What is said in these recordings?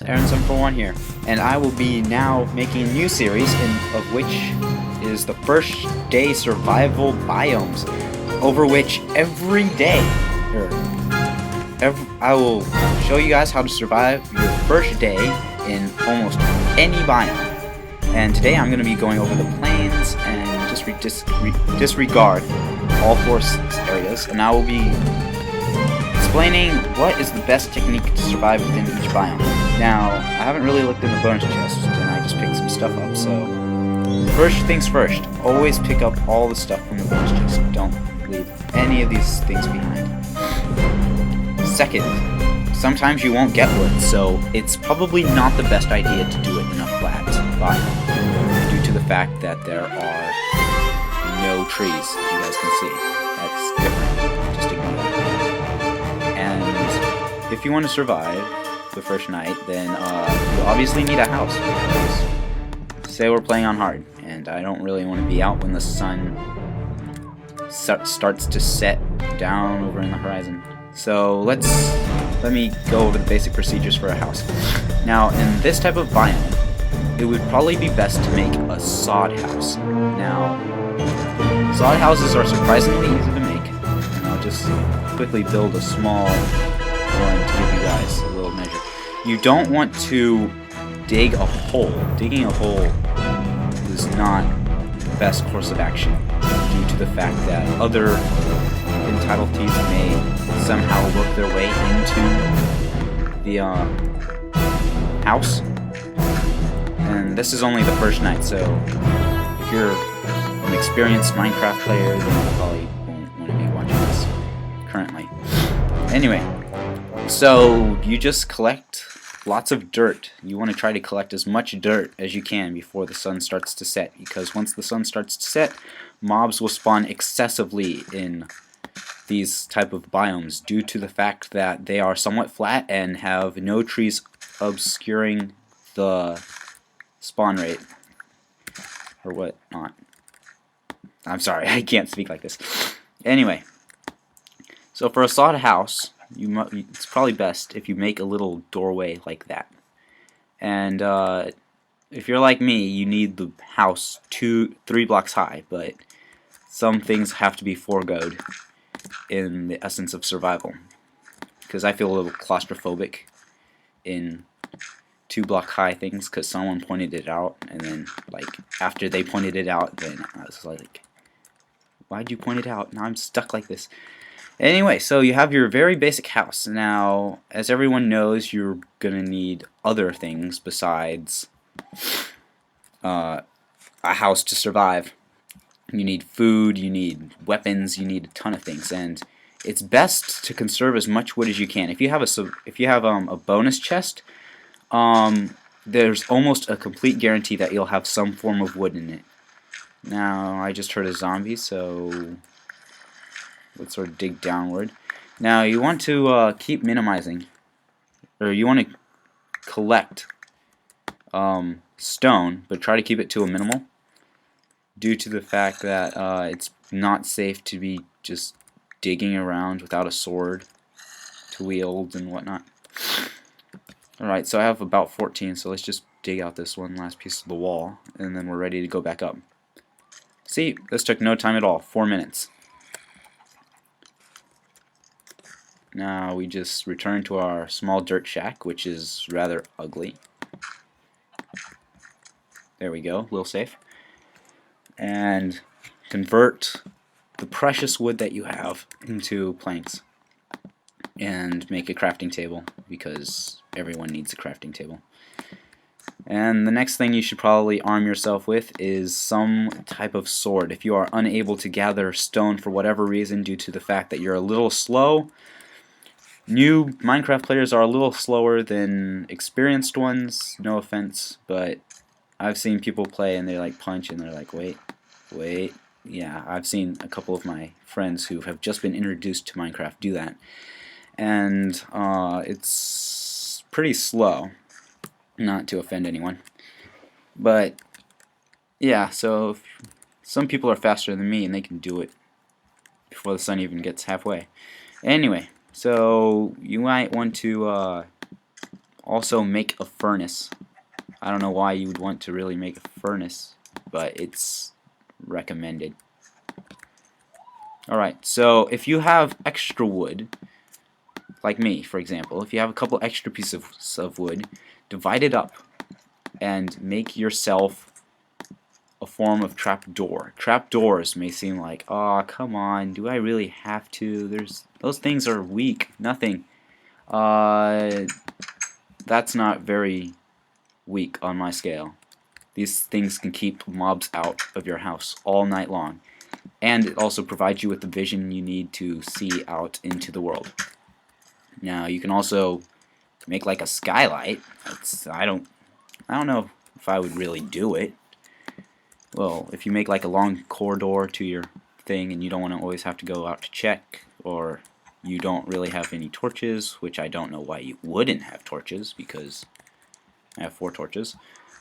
Aaron741 here, and I will be now making a new series of which is the first day survival biomes, over which every day, I will show you guys how to survive your first day in almost any biome. And today I'm going to be going over the plains and disregard all forest areas, and I will be explaining what is the best technique to survive within each biome. Now, I haven't really looked in the bonus chest, and I just picked some stuff up, so first things first, always pick up all the stuff from the bonus chest. Don't leave any of these things behind. Second, sometimes you won't get wood, so it's probably not the best idea to do it in a flat biome, due to the fact that there are no trees, as you guys can see. That's different. Just ignore that. And if you want to survive the first night, then you obviously need a house. Because say we're playing on hard, and I don't really want to be out when the sun starts to set down over in the horizon. So let me go over the basic procedures for a house. Now, in this type of biome, it would probably be best to make a sod house. Now, sod houses are surprisingly easy to make, and I'll just quickly build a small one to give you guys a little measure. You don't want to dig a hole. Digging a hole is not the best course of action, due to the fact that other entitled-tees may somehow work their way into the house. And this is only the first night, so if you're an experienced Minecraft player, then you probably won't want to be watching this currently. Anyway, so you just collect lots of dirt. You want to try to collect as much dirt as you can before the sun starts to set, because once the sun starts to set, mobs will spawn excessively in these type of biomes, due to the fact that they are somewhat flat and have no trees obscuring the spawn rate, or what not. I'm sorry, I can't speak like this. Anyway, so for a sod house, it's probably best if you make a little doorway like that. And if you're like me, you need the house 3 blocks high, but some things have to be foregoed in the essence of survival, because I feel a little claustrophobic in 2-block high things, because someone pointed it out, and then like after they pointed it out, then I was like, why'd you point it out? Now I'm stuck like this. Anyway, so you have your very basic house. Now, as everyone knows, you're gonna need other things besides a house to survive. You need food, you need weapons, you need a ton of things, and it's best to conserve as much wood as you can. If you have a bonus chest, there's almost a complete guarantee that you'll have some form of wood in it. Now, I just heard a zombie, so let's sort of dig downward. Now, you want to keep minimizing, or you want to collect stone, but try to keep it to a minimal, due to the fact that it's not safe to be just digging around without a sword to wield and whatnot. Alright, so I have about 14, so let's just dig out this one last piece of the wall, and then we're ready to go back up. See, this took no time at all, 4 minutes. Now we just return to our small dirt shack, which is rather ugly. There we go, a little safe. And convert the precious wood that you have into planks, and make a crafting table, because everyone needs a crafting table. And the next thing you should probably arm yourself with is some type of sword. If you are unable to gather stone for whatever reason, due to the fact that you're a little slow, new Minecraft players are a little slower than experienced ones, no offense, but I've seen people play and they like punch and they're like, wait. Yeah, I've seen a couple of my friends who have just been introduced to Minecraft do that. And it's pretty slow, not to offend anyone. But yeah, so some people are faster than me and they can do it before the sun even gets halfway. Anyway, so you might want to Also make a furnace. I don't know why you would want to really make a furnace, but it's recommended. Alright, so if you have extra wood, like me, for example, if you have a couple extra pieces of wood, divide it up and make yourself a form of trapdoor. Trapdoors may seem like, oh, come on, do I really have to? Those things are weak, nothing. That's not very weak on my scale. These things can keep mobs out of your house all night long. And it also provides you with the vision you need to see out into the world. Now you can also make like a skylight. I don't know if I would really do it. Well, if you make like a long corridor to your thing and you don't want to always have to go out to check, or you don't really have any torches, which I don't know why you wouldn't have torches because I have 4 torches,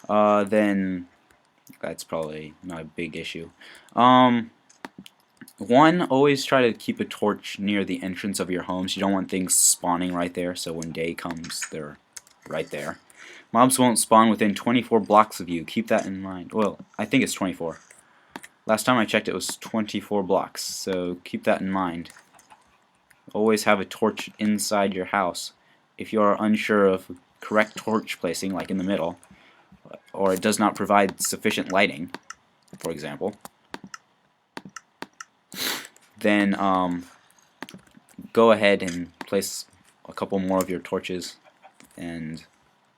then that's probably not a big issue. One, always try to keep a torch near the entrance of your homes. You don't want things spawning right there, so when day comes, they're right there. Mobs won't spawn within 24 blocks of you. Keep that in mind. Well, I think it's 24. Last time I checked, it was 24 blocks, so keep that in mind. Always have a torch inside your house. If you are unsure of correct torch placing, like in the middle, or it does not provide sufficient lighting, for example, then go ahead and place a couple more of your torches and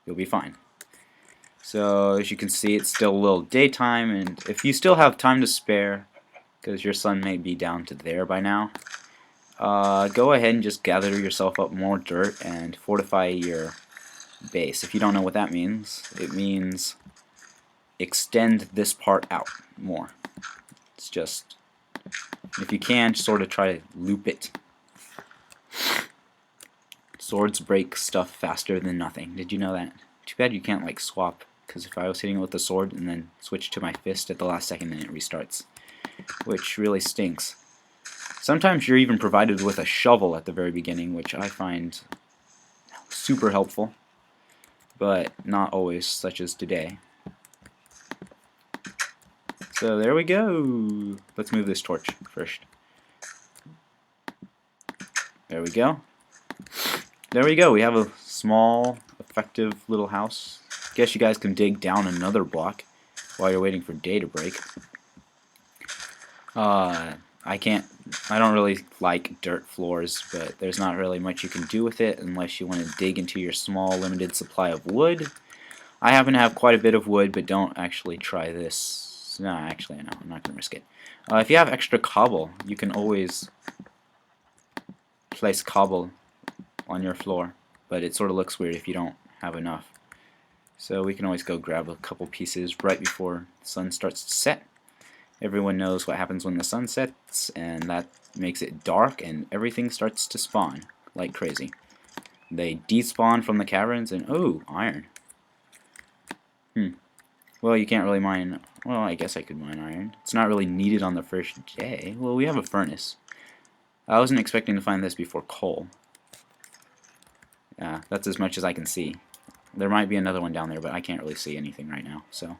you'll be fine. So as you can see, it's still a little daytime, and if you still have time to spare, because your sun may be down to there by now, go ahead and just gather yourself up more dirt and fortify your base. If you don't know what that means, it means extend this part out more. It's just, if you can, sort of try to loop it. Swords break stuff faster than nothing. Did you know that? Too bad you can't like swap, because if I was hitting it with the sword and then switch to my fist at the last second, then it restarts, which really stinks. Sometimes you're even provided with a shovel at the very beginning, which I find super helpful, but not always, such as today. So there we go. Let's move this torch first. There we go. There we go. We have a small, effective little house. Guess you guys can dig down another block while you're waiting for day to break. I don't really like dirt floors, but there's not really much you can do with it unless you want to dig into your small, limited supply of wood. I happen to have quite a bit of wood, but don't actually try this. No, actually, no, I'm not going to risk it. If you have extra cobble, you can always place cobble on your floor, but it sort of looks weird if you don't have enough. So we can always go grab a couple pieces right before the sun starts to set. Everyone knows what happens when the sun sets, and that makes it dark and everything starts to spawn like crazy. They despawn from the caverns and, oh, iron. Well, you can't really mine, well, I guess I could mine iron. It's not really needed on the first day. Well, we have a furnace. I wasn't expecting to find this before coal. Yeah, that's as much as I can see. There might be another one down there, but I can't really see anything right now, so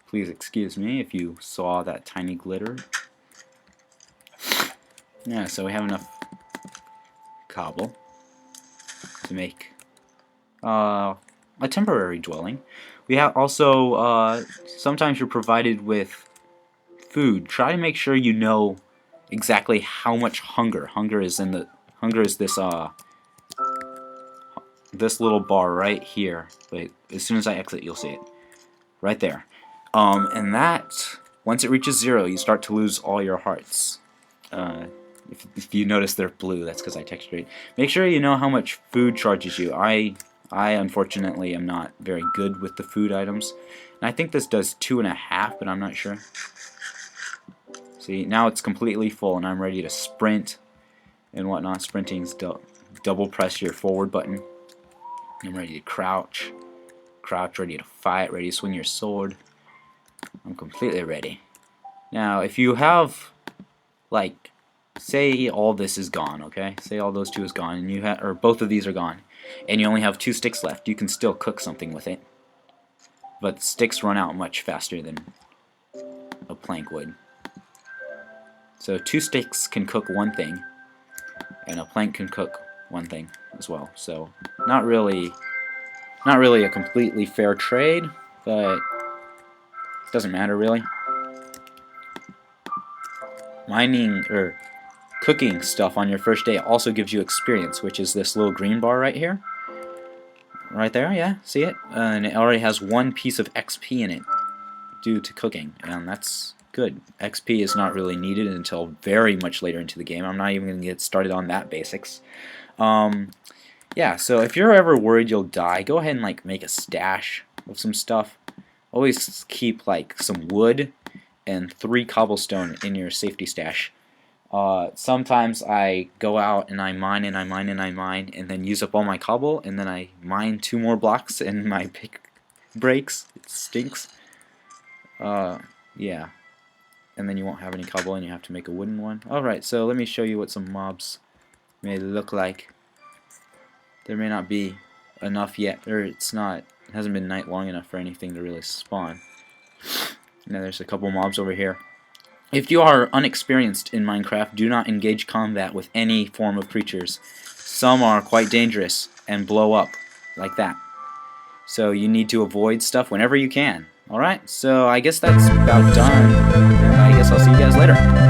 please excuse me if you saw that tiny glitter. Yeah, so we have enough cobble to make a temporary dwelling. We have also, sometimes you're provided with food. Try to make sure you know exactly how much hunger. Hunger is this little bar right here. Wait, as soon as I exit, you'll see it. Right there. And that, once it reaches 0, you start to lose all your hearts. If you notice they're blue, that's because I textured it. Make sure you know how much food charges you. I unfortunately am not very good with the food items. And I think this does 2.5, but I'm not sure. See, now it's completely full and I'm ready to sprint and whatnot. Sprinting's double press your forward button. I'm ready to crouch. Crouch, ready to fight, ready to swing your sword. I'm completely ready. Now, if you have, like, say all this is gone, okay? Say all those 2 is gone, and or both of these are gone. and you only have 2 sticks left, you can still cook something with it. But sticks run out much faster than a plank would. So 2 sticks can cook one thing, and a plank can cook one thing as well. So not really a completely fair trade, but it doesn't matter really. Mining or cooking stuff on your first day also gives you experience, which is this little green bar right here. Right there, yeah, see it? And it already has 1 piece of XP in it due to cooking, and that's good. XP is not really needed until very much later into the game. I'm not even going to get started on that basics. Yeah, so if you're ever worried you'll die, go ahead and like make a stash of some stuff. Always keep like some wood and 3 cobblestone in your safety stash. Sometimes I go out and I mine and I mine and I mine and then use up all my cobble, and then I mine 2 more blocks and my pick breaks. It stinks. Yeah. And then you won't have any cobble and you have to make a wooden one. Alright, so let me show you what some mobs may look like. There may not be enough yet, or it hasn't been night long enough for anything to really spawn. Now there's a couple mobs over here. If you are unexperienced in Minecraft, do not engage combat with any form of creatures. Some are quite dangerous and blow up like that. So you need to avoid stuff whenever you can. Alright, so I guess that's about done. And I guess I'll see you guys later.